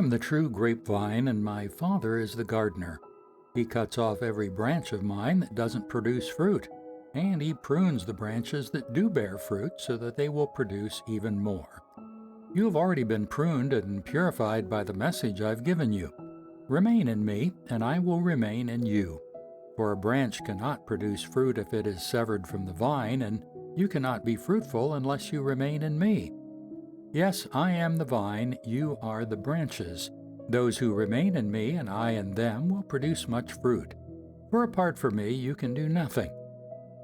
am the true grapevine, and my Father is the gardener. He cuts off every branch of mine that doesn't produce fruit, and he prunes the branches that do bear fruit so that they will produce even more. You have already been pruned and purified by the message I've given you. Remain in me, and I will remain in you. For a branch cannot produce fruit if it is severed from the vine, and you cannot be fruitful unless you remain in me. Yes, I am the vine, you are the branches. Those who remain in me and I in them will produce much fruit. For apart from me you can do nothing.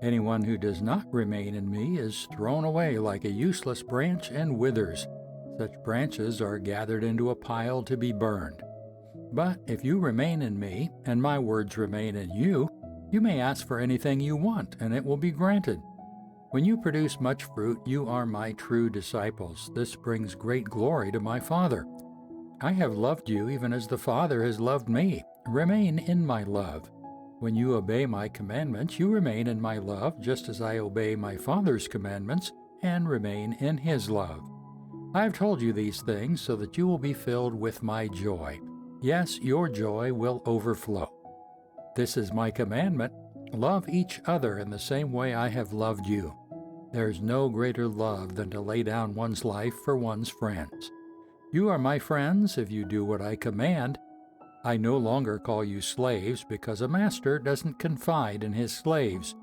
Anyone who does not remain in me is thrown away like a useless branch and withers. Such branches are gathered into a pile to be burned. But if you remain in me, and my words remain in you, you may ask for anything you want, and it will be granted. When you produce much fruit, you are my true disciples. This brings great glory to my Father. I have loved you even as the Father has loved me. Remain in my love. When you obey my commandments, you remain in my love, just as I obey my Father's commandments and remain in his love. I have told you these things so that you will be filled with my joy. Yes, your joy will overflow. This is my commandment. Love each other in the same way I have loved you. There is no greater love than to lay down one's life for one's friends. You are my friends if you do what I command. I no longer call you slaves because a master doesn't confide in his slaves.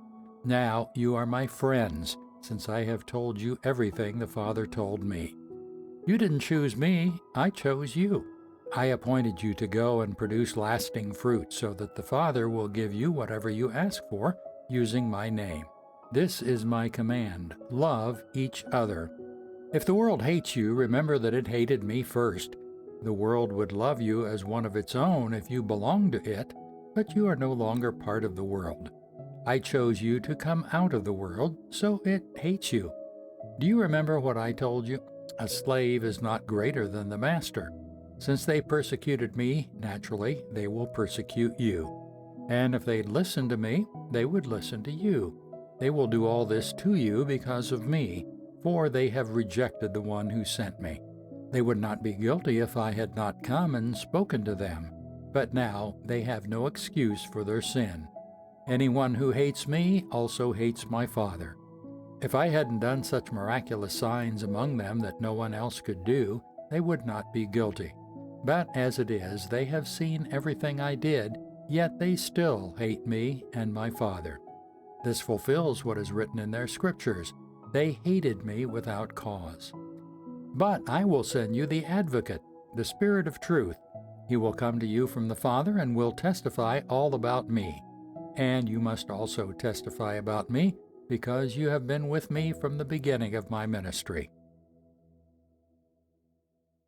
Now you are my friends, since I have told you everything the Father told me. You didn't choose me, I chose you. I appointed you to go and produce lasting fruit so that the Father will give you whatever you ask for using my name. This is my command, love each other. If the world hates you, remember that it hated me first. The world would love you as one of its own if you belonged to it, but you are no longer part of the world. I chose you to come out of the world, so it hates you. Do you remember what I told you? A slave is not greater than the master. Since they persecuted me, naturally, they will persecute you. And if they'd listened to me, they would listen to you. They will do all this to you because of me, for they have rejected the one who sent me. They would not be guilty if I had not come and spoken to them, but now they have no excuse for their sin. Anyone who hates me also hates my Father. If I hadn't done such miraculous signs among them that no one else could do, they would not be guilty. But as it is, they have seen everything I did, yet they still hate me and my Father. This fulfills what is written in their scriptures. They hated me without cause. But I will send you the Advocate, the Spirit of truth. He will come to you from the Father and will testify all about me. And you must also testify about me, because you have been with me from the beginning of my ministry.